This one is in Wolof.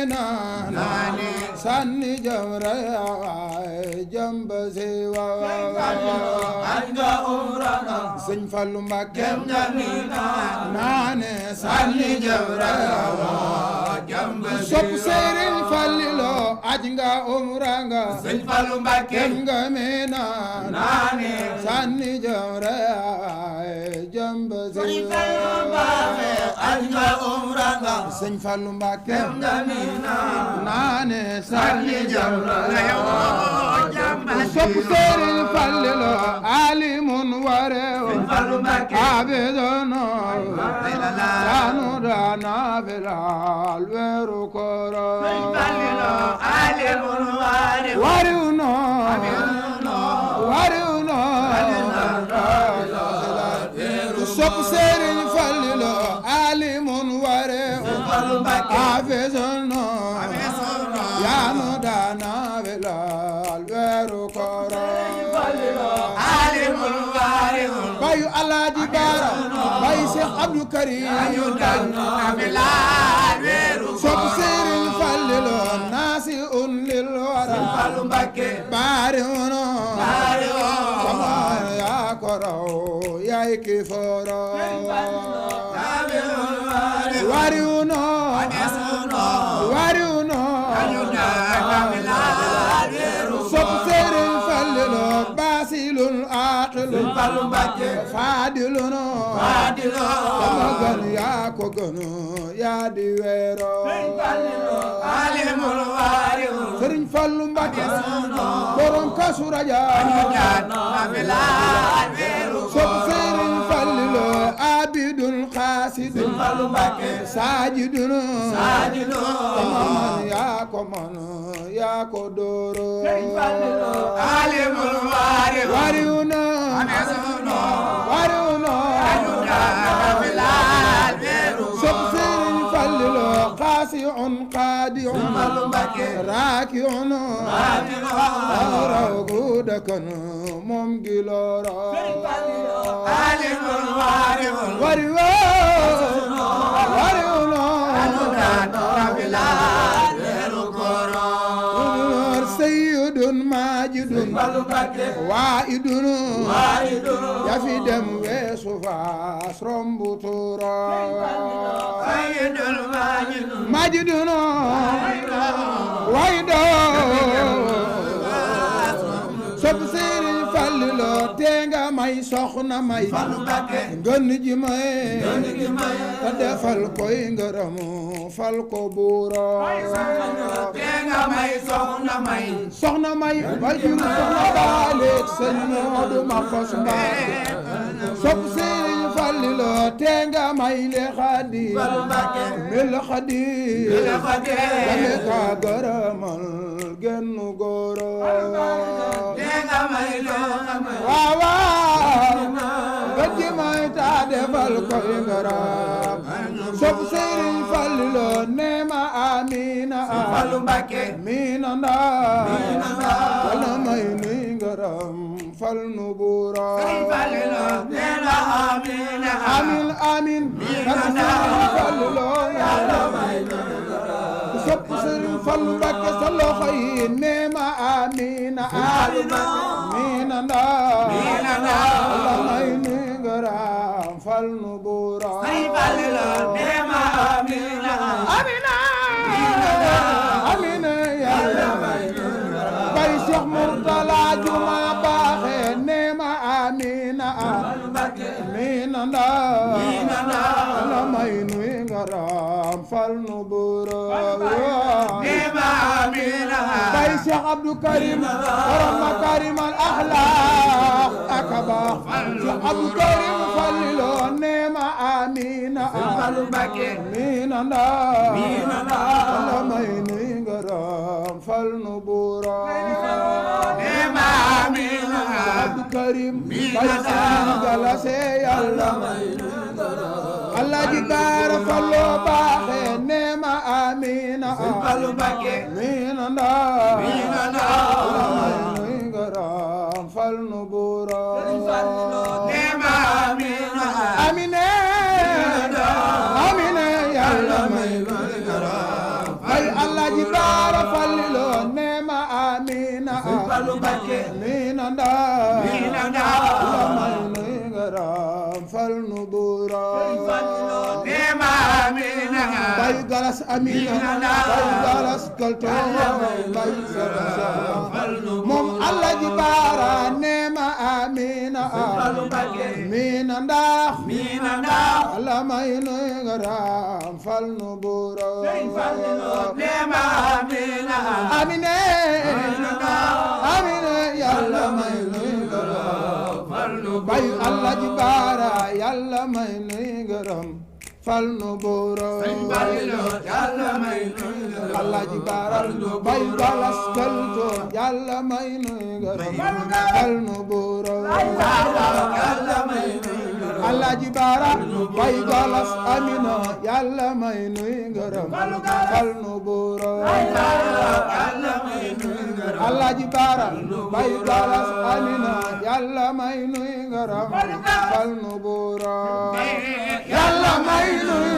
meena sànni jamra jàmb sewa anga umrana sëñ Fallu Mbàkke naane sànni jamra jàmb sewa sopp Sëriñ Fallilo aj nga umra nga sëñ Fallu Mbàkke nga meena naane sànni jamra jàmb sewa aj nga umra nga sëñ Fallu Mbàkke nga meena naane sànni jamra sopp Sëriñ Fallilo alimun warewo abedono yanu dana belal weeru kooro alimun warewo wariwno sopp Sëriñ Fallilo alimun warewo abedono yanu dana belal weeru kooro bayu Alaaji Baara bayu Cheikh Abdou Karim sopp Sëriñ Fallilo naasi un lil wara baari uno sama yaa ko raw yaay ki fooro wari uno sopp Sëriñ Fallilo basilul aqilul fadiluno sama gan yaa ko gënu yaa di weero Sëriñ Fallu Mbàkke borom Kazu Rajab sopp Sëriñ Fallilo abidul qasidul sajidun sama man yaa ko man yaa ko dooro wariwno sopp Sëriñ Fallilo qaasi'un qaadi'un raaki'un raw guudakan moom gilooro wariwno sayyidun maajidun waa'idun yafi dem weesu faas rombu tuura maajidun waa'idun sopp Sëriñ Fallilo tenga may soxna may ngën ji may ta defal koy ngërëm fal ko buura tenga may soxna may wajur soxna baaleek sëñ Moodu ma fos mbaa sopp Sëriñ Fallilo tenga may le xadi mel xadi dale ka gërëmal gennu góoro waaw gëj may ta defal koy ngërëm sopp Sëriñ Fallilo neema amina miina ndaa wala may nuy ngërëm fal nu buura amin Sëriñ Fallilo sopp Sëriñ Fallu Mbàkke sa loxo yi neema amina miina ndaa wala may nuy ngërëm fal nu buura amina yàlla bay Cheikh Murtala juma baaxe neema amina miina ndaa wala may nuy ngërëm fal nu buura bay Cheikh Abdou Karim borom makarim al akhlaq akbar Cheikh Abdou Karim Fallilo neema amina miina ndaa wala may nuy ngërëm fal nu buura Abdou Karim bay galase yàlla Alaaji Baara Fallu baaxe neema amina miina ndaa wala may nuy ngërëm fal nu buura amina yàlla may bay Allah Alaaji Baara Fallilo neema amina amina ndaa la may nuy ngaram fal nu buura neema amina bay galas amina bay galas kalto bay moom Alaaji Baara neema amina amina ndaa la may nuy ngaram fal nu buura neema amina amine amine yàlla may nuy ngërëm bay Alaaji Baara yàlla may nuy ngërëm fal nu buura yàlla may nuy ngërëm Alaaji Baara bay galas kalto yàlla may nuy ngërëm fal nu buura yàlla may nuy ngërëm Alaaji Baara bay galas amina yàlla may nuy ngërëm fal nu buura yàlla may nuy ngërëm Alaaji Baara bay galas amina yàlla may nuy ngërëm fal nu buura yàlla may nuy